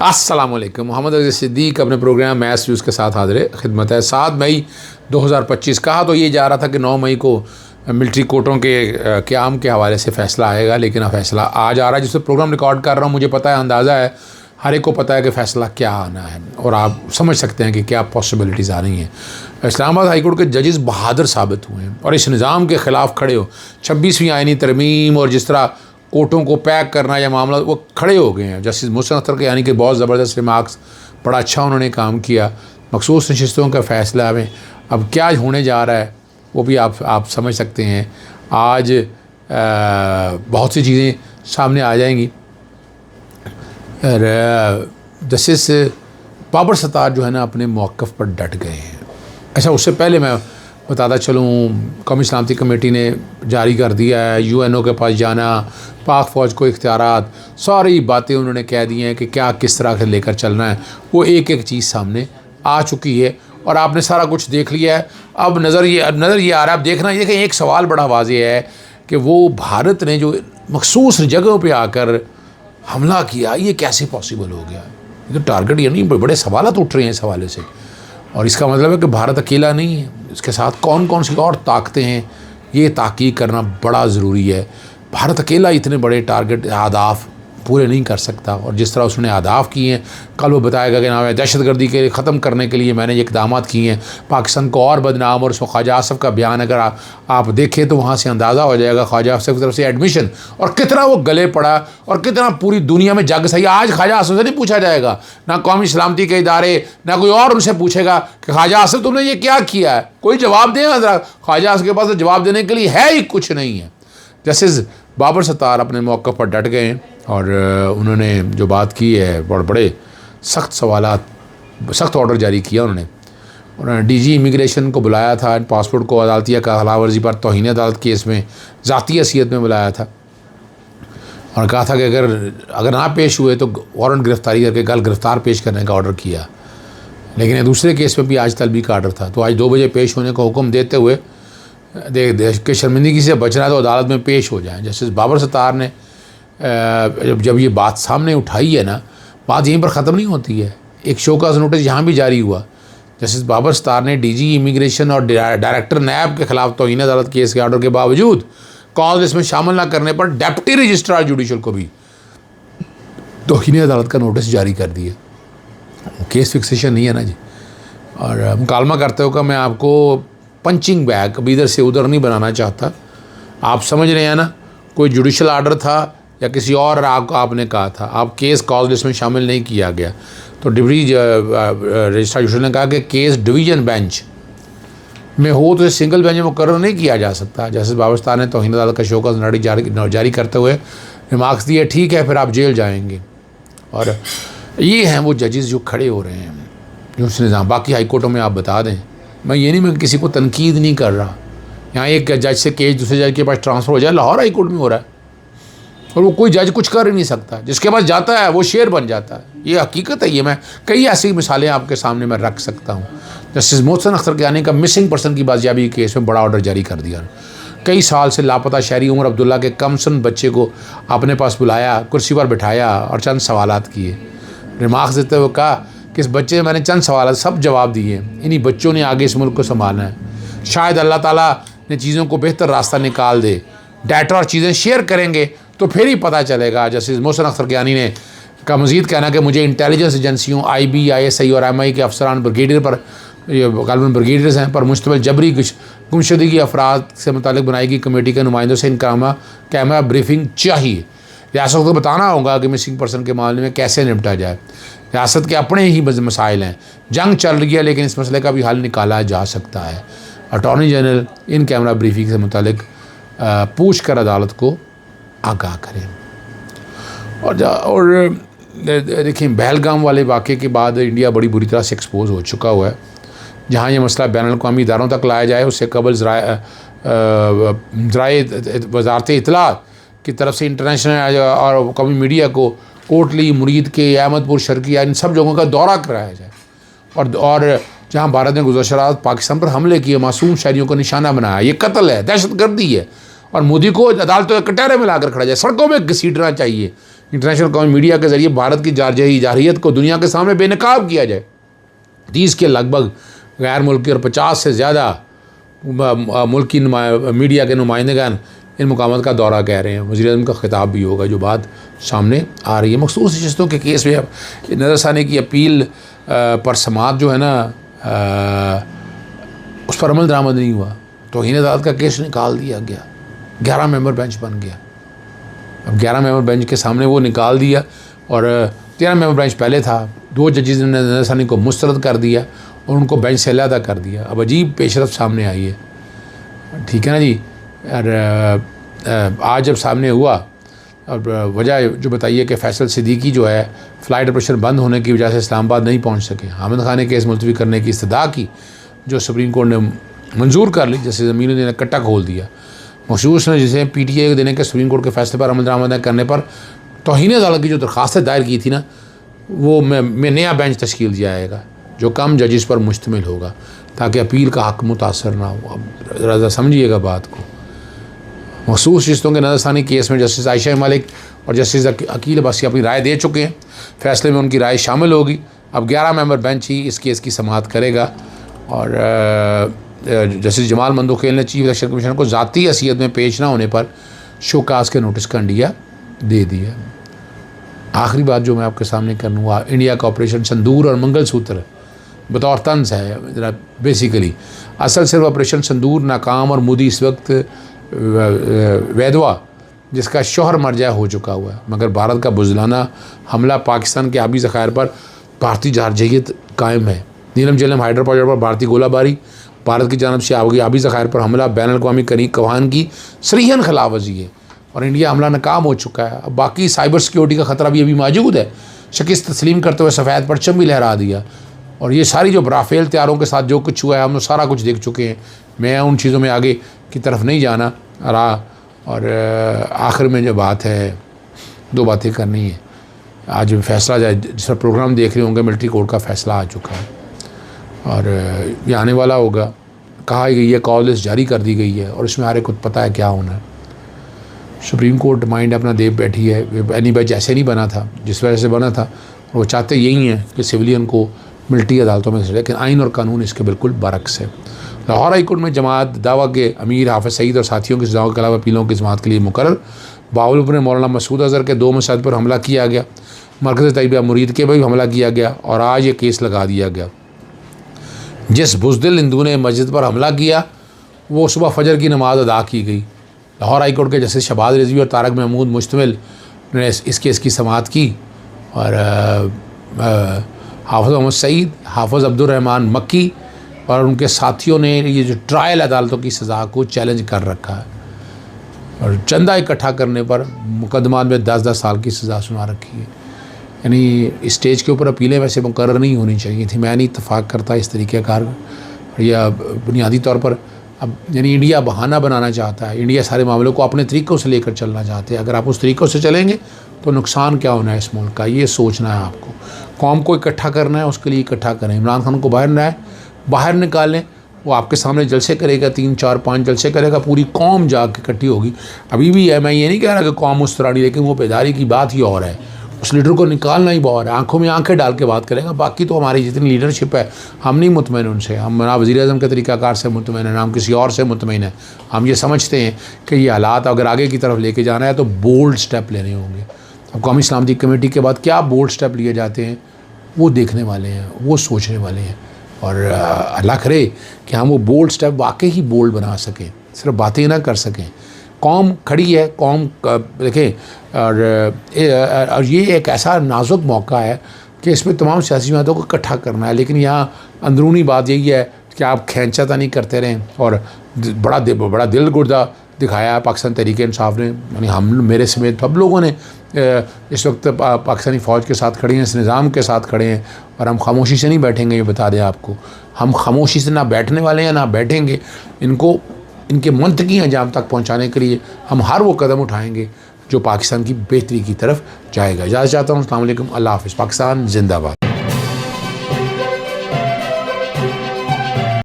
अस्सलामुअलैकुम। मोहम्मद अज़ीज़ सिद्दीक़ अपने programme maths news के साथ हाज़िर खिदमत है। 7 मई 2025 कहा तो ये जा रहा था कि 9 मई को मिलिट्री कोर्टों के क़याम के हवाले से फ़ैसला आएगा, लेकिन अब फ़ैसला आज आ रहा है। जिससे प्रोग्राम रिकॉर्ड कर रहा हूँ, मुझे पता है, अंदाज़ा है, हर एक को पता है कि फ़ैसला क्या आना है और आप समझ सकते हैं कि क्या पॉसिबिलिटीज़ आ रही हैं। इस्लामाबाद हाई कोर्ट के जजेस बहादुर साबित हुए हैं और इस निज़ाम के ख़िलाफ़ खड़े हो 26वीं आइनी तरमीम और जिस तरह कोर्टों को पैक करना या मामला, वो खड़े हो गए हैं। जस्टिस मोहसिन अख्तर के यानी कि बहुत ज़बरदस्त रिमार्क्स, बड़ा अच्छा उन्होंने काम किया। मखसूस नशिस्तों का फ़ैसला में अब क्या होने जा रहा है वो भी आप समझ सकते हैं। आज बहुत सी चीज़ें सामने आ जाएंगी। जस्टिस बाबर सत्तार जो है ना, अपने मौक़िफ़ पर डट गए हैं। अच्छा, उससे पहले मैं बताता चलूँ, कौमी सलामती कमेटी ने जारी कर दिया है UNO के पास जाना, पाक फ़ौज को इख्तियारात, सारी बातें उन्होंने कह दी हैं कि क्या किस तरह से लेकर चलना है। वो एक एक चीज़ सामने आ चुकी है और आपने सारा कुछ देख लिया है। अब नज़र ये आ रहा है, अब देखना ये कि एक सवाल बड़ा वाज़ेह है कि वो भारत ने जो मखसूस जगहों पर आकर हमला किया, ये कैसे पॉसिबल हो गया। ये तो टारगेट, ये नहीं, बड़े सवाल उठ रहे हैं इस हवाले से। और इसका मतलब है कि भारत अकेला नहीं है, इसके साथ कौन कौन सी और ताकतें हैं, ये ताक़ीद करना बड़ा ज़रूरी है। भारत अकेला इतने बड़े टारगेट अहदाफ पूरे नहीं कर सकता और जिस तरह उसने अहदाफ किए हैं, कल वो बताएगा कि नाम दहशतगर्दी के ख़त्म करने के लिए मैंने ये इक़दाम किए हैं, पाकिस्तान को और बदनाम। और उसमें ख्वाजा आसिफ का बयान अगर आप देखें तो वहाँ से अंदाज़ा हो जाएगा ख्वाजा आसिफ की तरफ से एडमिशन और कितना वो गले पड़ा और कितना पूरी दुनिया में जग सही। आज ख्वाजा आसिफ से नहीं पूछा जाएगा, ना कौमी सलामती के इदारे, ना कोई और उनसे पूछेगा कि ख्वाजा आसिफ तुमने ये क्या किया है। कोई जवाब देगा ज़रा, ख्वाजा आसिफ के पास तो जवाब देने के लिए है ही कुछ नहीं है। जस्टिस बाबर सत्तार अपने मौक़िफ़ पर डट गए और उन्होंने जो बात की है, बड़े सख्त सवालात, सख्त ऑर्डर जारी किया उन्होंने DG इमिग्रेशन को बुलाया था, पासपोर्ट को अदालतिया का खिलाफवर्जी पर तौहीन अदालत केस में ज़ाती हैसियत में बुलाया था और कहा था कि अगर ना पेश हुए तो वारंट गिरफ़्तारी करके कल गिरफ़्तार पेश करने का ऑर्डर किया। लेकिन दूसरे केस में भी आज तलबी का ऑर्डर था, तो आज 2 बजे पेश होने का हुक्म देते हुए देश के शर्मिंदगी से बचना है तो अदालत में पेश हो जाएं। जस्टिस बाबर सत्तार ने जब ये बात सामने उठाई है ना, बात यहीं पर ख़त्म नहीं होती है। एक शोकॉज़ नोटिस यहाँ भी जारी हुआ। जस्टिस बाबर सत्तार ने DG इमिग्रेशन और डायरेक्टर नैब के ख़िलाफ़ तौहीन अदालत केस के ऑर्डर के बावजूद कॉज लिस्ट में शामिल न करने पर डेप्टी रजिस्ट्रार जुडिशल को भी तौहीन अदालत का नोटिस जारी कर दिया। केस फिक्सेशन नहीं है ना जी। और मुकालमा करते हुए मैं आपको पंचिंग बैग कभी इधर से उधर नहीं बनाना चाहता। आप समझ रहे हैं ना, कोई जुडिशल आर्डर था या किसी और आपने कहा था, आप केस कॉज लिस्ट में शामिल नहीं किया गया, तो डिप्टी रजिस्ट्रार जुडिशल ने कहा कि केस डिवीज़न बेंच में हो तो सिंगल बेंच में मुकर्रर नहीं किया जा सकता। जस्टिस बाबर सत्तार ने तौहीन अदालत का शोकॉज़ नोटिस जारी करते हुए रिमार्क्स दिए, ठीक है फिर आप जेल जाएंगे। और ये हैं वो जजेस जो खड़े हो रहे हैं जो उस निज़ाम। बाकी हाई कोर्टों में आप बता दें, मैं किसी को तनकीद नहीं कर रहा। यहाँ एक जज से केस दूसरे जज के पास ट्रांसफ़र हो जाए, लाहौर हाई कोर्ट में हो रहा है और वो कोई जज कुछ कर ही नहीं सकता, जिसके पास जाता है वो शेर बन जाता है। ये हकीकत है। ये मैं कई ऐसी मिसालें आपके सामने मैं रख सकता हूँ। जस्टिस मोहसिन अख्तर के आने का मिसिंग पर्सन की बाजियाबी केस में बड़ा ऑर्डर जारी कर दिया। कई साल से लापता शहरी उमर अब्दुल्ला के कमसन बच्चे को अपने पास बुलाया, कुर्सी पर बिठाया और चंद सवालात किए। रिमार्क्स देते हुए कहा कि इस बच्चे मैंने चंद सवाल सब जवाब दिए, इन्हीं बच्चों ने आगे इस मुल्क को संभालना है। शायद अल्लाह ताला ने चीज़ों को बेहतर रास्ता निकाल दे। डाटा और चीज़ें शेयर करेंगे तो फिर ही पता चलेगा। जस्टिस मोहसिन अख्तर कियानी ने का मज़ीद कहना कि मुझे इंटेलिजेंस एजेंसियों IB, ISI और MI के अफसरान ब्रिगेडियर पर, गालिबन ब्रिगेडियर्स हैं, पर मुश्तमिल जबरी गुमशुदगी अफराद से मुतालिक बनाई गई कमेटी के नुमाइंदों से कैमरा ब्रीफिंग चाहिए। रियासत को बताना होगा कि मिसिंग पर्सन के मामले में कैसे निपटा जाए। रियासत के अपने ही मसाइल हैं, जंग चल रही है, लेकिन इस मसले का भी हल निकाला जा सकता है। Attorney general in camera briefing से मुतालिक पूछ कर अदालत को आगाह करें। और देखिए, पहलगाम वाले वाक़े के बाद इंडिया बड़ी बुरी तरह से एक्सपोज हो चुका हुआ है। जहाँ ये मसला बैनुल-अक़वामी इदारों तक लाया जाए, उससे कबल वज़ारत इत्तलात की तरफ से इंटरनेशनल और कौमी मीडिया को कोटली, मुरीद के, अहमदपुर, शर्किया, इन सब जगहों का दौरा कराया जाए। और जहाँ भारत ने गुज़श्ता रात पाकिस्तान पर हमले किए, मासूम शहरियों को निशाना बनाया, ये कत्ल है, दहशतगर्दी है। और मोदी को अदालतों के कटहरे में लाकर खड़ा जाए, सड़कों में घसीटना चाहिए। इंटरनेशनल कौमी मीडिया के ज़रिए भारत की जारहियत को दुनिया के सामने बेनकाब किया जाए। 30 के लगभग गैर मुल्की और 50 से ज़्यादा मुल्की मीडिया के नुमाइंदगान इन मुकामात का दौरा कह रहे हैं। वज़ीर-ए-आज़म का खिताब भी होगा जो बात सामने आ रही है। मखसूस नशस्तों के केस में अब नज़रसानी की अपील पर समात जो है ना उस पर अमल दरामद नहीं हुआ, तौहीन अदालत का केस निकाल दिया गया, 11 मेंबर बेंच बन गया। अब 11 मेंबर बेंच के सामने वो निकाल दिया और 13 मेंबर बेंच पहले था। 2 जजेस ने नज़रसानी को मुस्तरद कर दिया और उनको बेंच से अलहदा कर दिया। अब अजीब पेशरफ सामने आई है, ठीक है ना जी। और आज जब सामने हुआ, अब वजह जो बताइए कि फैसल सिद्दीकी जो है फ़्लाइट ऑपरेशन बंद होने की वजह से इस्लामाबाद नहीं पहुंच सके। हामिद खान ने केस मुलतवी करने की इस्तदा की जो सुप्रीम कोर्ट ने मंजूर कर ली, जैसे ज़मीन ने कट्टा खोल दिया। मखसूस ने जिसे PTI को देने के सुप्रीम कोर्ट के फैसले पर अमल दरामद करने पर तौहीन अदालत की जो दरख्वास्त दायर की थी ना, वो में नया बेंच तश्कील दिया जाएगा जो कम जजेस पर मुश्तमिल होगा ताकि अपील का हक़ मुतासर ना हो। अब ज़रा समझिएगा बात को। मखसूस रिश्तों के नज़रसानी केस में जस्टिस आयशा मलिक और जस्टिस अकील अब्बासी अपनी राय दे चुके हैं। फैसले में उनकी राय शामिल होगी। अब 11 मेंबर बेंच ही इस केस की समाअत करेगा और जस्टिस जमाल मंदोखेल ने चीफ इलेक्शन कमीशन को ज़ाती हैसियत में पेश ना होने पर शोकास के नोटिस का इंडिया दे दिया। आखिरी बात जो मैं आपके सामने करूँगा, इंडिया का ऑपरेशन संदूर और मंगलसूत्र बतौर तंज है ज़रा बेसिकली। असल सिर्फ ऑपरेशन संदूर नाकाम और मोदी इस वक्त वैधवा जिसका शोहर मर जाए हो चुका हुआ है, मगर भारत का बुज़लाना हमला पाकिस्तान के आबी ज़खायर पर भारतीय जारहियत कायम है। नीलम झेलम हाइड्रो प्रोजेक्ट पर भारतीय गोलाबारी, भारत की जानब से आबी ज़खायर पर हमला बैनुल-अक़वामी कवानीन की सरीहन खिलाफवर्जी है और इंडिया हमला नाकाम हो चुका है। अब बाकी साइबर सिक्योरिटी का ख़तरा भी अभी मौजूद है। शिकस्त तस्लीम करते हुए सफ़ेद परचम भी लहरा दिया और ये सारी जो राफेल तैयारों के साथ जो कुछ हुआ है हम लोग सारा कुछ देख चुके हैं। मैं उन चीज़ों में आगे की तरफ नहीं जाना रहा। और आखिर में जो बात है, 2 बातें करनी है। आज फैसला जाए, जिस पर प्रोग्राम देख रहे होंगे, मिलिट्री कोर्ट का फ़ैसला आ चुका है और ये आने वाला होगा। कहा गई है कॉल लिस्ट जारी कर दी गई है और इसमें हर एक को पता है क्या होना है। सुप्रीम कोर्ट माइंड अपना दे बैठी है। एनी बैच ऐसे नहीं बना था जिस वजह से बना था, वो चाहते यही हैं कि सिविलियन को मिलिट्री अदालतों में से, लेकिन आइन और कानून इसके बिल्कुल बरक्स है। लाहौर हाई कोर्ट में जमात दावा के अमीर हाफिज़ सईद और साथियों की सज़ाओं के अलावा अपीलों की समाअत के लिए मुकर्रर। बावलपुर में मौलाना मसूद अज़हर के 2 मसाजिद पर हमला किया गया। मरकज़ तैयबा मुरीद के भी हमला किया गया और आज ये केस लगा दिया गया। जिस बुज़दिल हिंदू ने मस्जिद पर हमला किया वो सुबह फजर की नमाज अदा की गई। लाहौर हाई कोर्ट के जस्टिस शहबाज रिजवी और तारक महमूद मुश्तमिल ने इस केस की समाअत की और हाफिज़ मोहम्मद सईद, हाफिज़ अब्दुर्रहमान मक्की और उनके साथियों ने ये जो ट्रायल अदालतों की सज़ा को चैलेंज कर रखा है और चंदा इकट्ठा करने पर मुकदमा में 10-10 साल की सज़ा सुना रखी है। यानी स्टेज के ऊपर अपीलें वैसे मुकर्रर नहीं होनी चाहिए थी। मैं नहीं इत्तफ़ाक़ करता इस तरीक़ेकार या बुनियादी तौर पर। अब यानी इंडिया बहाना बनाना चाहता है, इंडिया सारे मामलों को अपने तरीक़ों से लेकर चलना चाहते हैं। अगर आप उस तरीक़ों से चलेंगे तो नुकसान क्या होना है इस मुल्क का, ये सोचना है आपको। कौम को इकट्ठा करना है, उसके लिए इकट्ठा करें। इमरान खान को बाहर निकालें, वो आपके सामने जलसे करेगा, 3, 4, 5 जलसे करेगा, पूरी कौम जाके इकट्ठी होगी। अभी भी है, मैं ये नहीं कह रहा कि कौम उस तरह नहीं, लेकिन वो बेदारी की बात ही और है। उस लीडर को निकालना ही बहुत है, आंखों में आंखें डाल के बात करेगा। बाकी तो हमारी जितनी लीडरशिप है हम नहीं मुतमईन उनसे। हम ना वज़ीर-ए-आज़म के तरीक़ाकार से मुतमईन है, ना हम किसी और से मुतमईन है। हम ये समझते हैं कि ये हालात अगर आगे की तरफ लेके जाना है तो बोल्ड स्टेप लेने होंगे। अब कौमी सलामती कमेटी के बाद क्या बोल्ड स्टेप लिए जाते हैं वो देखने वाले हैं, वो सोचने वाले हैं। और अल्लाह करे कि हम वो बोल्ड स्टेप वाकई ही बोल्ड बना सकें, सिर्फ बातें ना कर सकें। कौम खड़ी है, कौम देखें, और ये एक ऐसा नाजुक मौका है कि इसमें तमाम सियासी जमातों को इकट्ठा करना है। लेकिन यहाँ अंदरूनी बात यही है कि आप खैंचाता नहीं करते रहें। और बड़ा दिल गुर्दा दिखाया है पाकिस्तान तहरीक-ए-इंसाफ ने, यानी हम मेरे समेत सब लोगों ने इस वक्त पाकिस्तानी फ़ौज के साथ खड़े हैं, इस निज़ाम के साथ खड़े हैं। और हम खामोशी से नहीं बैठेंगे, ये बता दें आपको। हम खामोशी से ना बैठने वाले हैं ना बैठेंगे। इनको इनके मंतकी अंजाम तक पहुंचाने के लिए हम हर वो कदम उठाएंगे जो पाकिस्तान की बेहतरी की तरफ जाएगा। इजाज़त चाहता हूँ। अस्सलाम वालेकुम, अल्लाह हाफ़िज़। पाकिस्तान जिंदाबाद।